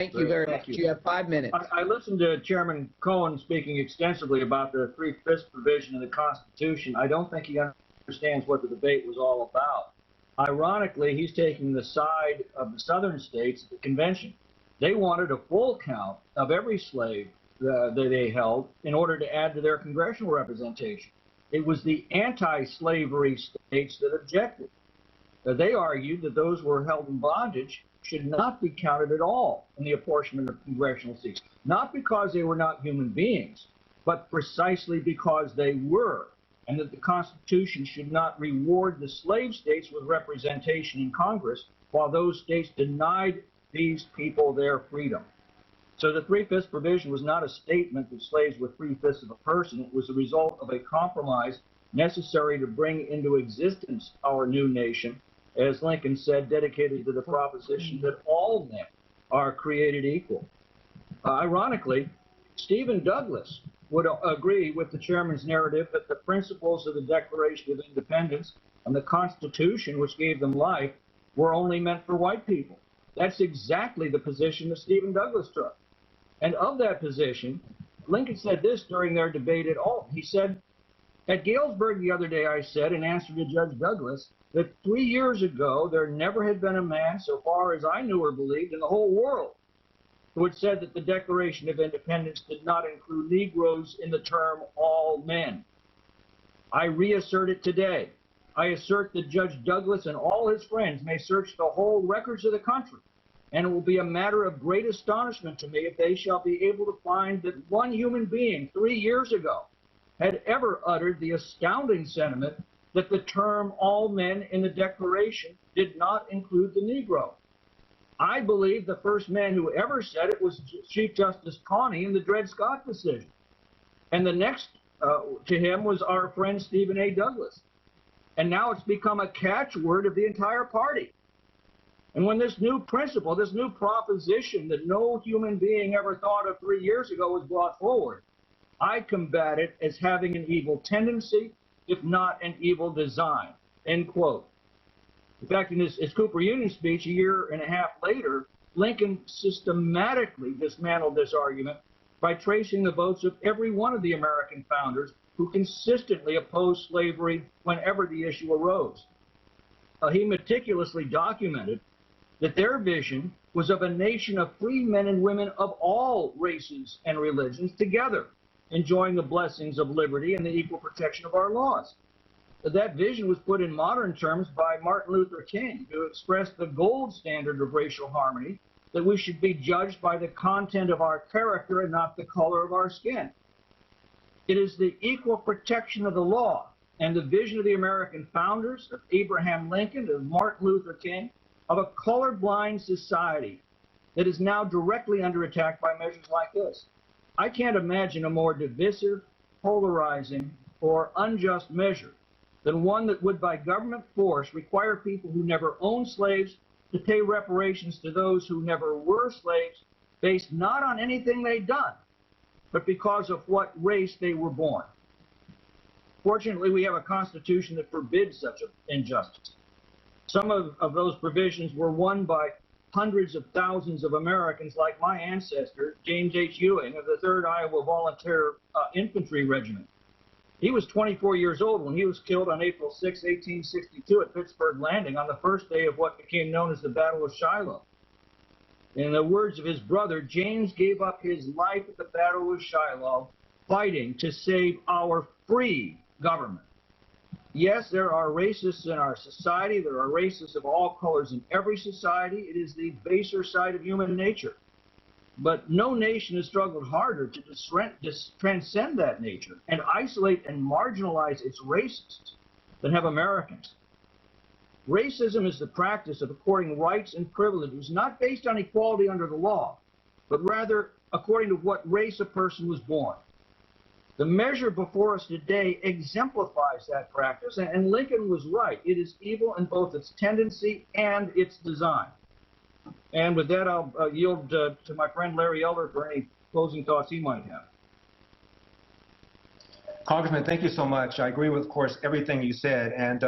Thank you very Thank much. You have 5 minutes. I listened to Chairman Cohen speaking extensively about the 3/5 provision in the Constitution. I don't think he understands what the debate was all about. Ironically, he's taking the side of the southern states at the convention. They wanted a full count of every slave that they held in order to add to their congressional representation. It was the anti-slavery states that objected. They argued that those who were held in bondage should not be counted at all in the apportionment of congressional seats, not because they were not human beings, but precisely because they were, and that the Constitution should not reward the slave states with representation in Congress while those states denied these people their freedom. So the 3/5 provision was not a statement that slaves were 3/5 of a person. It was the result of a compromise necessary to bring into existence our new nation, as Lincoln said, dedicated to the proposition that all men are created equal. Ironically, Stephen Douglas would agree with the chairman's narrative that the principles of the Declaration of Independence and the Constitution, which gave them life, were only meant for white people. That's exactly the position that Stephen Douglas took. And of that position, Lincoln said this during their debate at all. He said, at Galesburg the other day, I said, in answer to Judge Douglas, that 3 years ago there never had been a man, so far as I knew or believed, in the whole world who had said that the Declaration of Independence did not include Negroes in the term all men. I reassert it today. I assert that Judge Douglas and all his friends may search the whole records of the country, and it will be a matter of great astonishment to me if they shall be able to find that one human being 3 years ago had ever uttered the astounding sentiment that the term all men in the Declaration did not include the Negro. I believe the first man who ever said it was Chief Justice Taney in the Dred Scott decision. And the next to him was our friend Stephen A. Douglas. And now it's become a catchword of the entire party. And when this new principle, this new proposition that no human being ever thought of 3 years ago was brought forward, I combat it as having an evil tendency, if not an evil design, end quote. In fact, in his Cooper Union speech a year and a half later, Lincoln systematically dismantled this argument by tracing the votes of every one of the American founders who consistently opposed slavery whenever the issue arose. He meticulously documented that their vision was of a nation of free men and women of all races and religions together, enjoying the blessings of liberty and the equal protection of our laws. That vision was put in modern terms by Martin Luther King, who expressed the gold standard of racial harmony, that we should be judged by the content of our character and not the color of our skin. It is the equal protection of the law and the vision of the American founders, of Abraham Lincoln, of Martin Luther King, of a colorblind society that is now directly under attack by measures like this. I can't imagine a more divisive, polarizing, or unjust measure than one that would, by government force, require people who never owned slaves to pay reparations to those who never were slaves, based not on anything they'd done, but because of what race they were born. Fortunately, we have a Constitution that forbids such an injustice. Some of those provisions were won by hundreds of thousands of Americans like my ancestor, James H. Ewing, of the 3rd Iowa Volunteer Infantry Regiment. He was 24 years old when he was killed on April 6, 1862 at Pittsburgh Landing on the first day of what became known as the Battle of Shiloh. In the words of his brother, James gave up his life at the Battle of Shiloh, fighting to save our free government. Yes, there are racists in our society. There are racists of all colors in every society. It is the baser side of human nature. But no nation has struggled harder to transcend that nature and isolate and marginalize its racists than have Americans. Racism is the practice of according rights and privileges not based on equality under the law, but rather according to what race a person was born. The measure before us today exemplifies that practice, and Lincoln was right. It is evil in both its tendency and its design. And with that, I'll yield to my friend Larry Elder for any closing thoughts he might have. Congressman, thank you so much. I agree with, of course, everything you said. And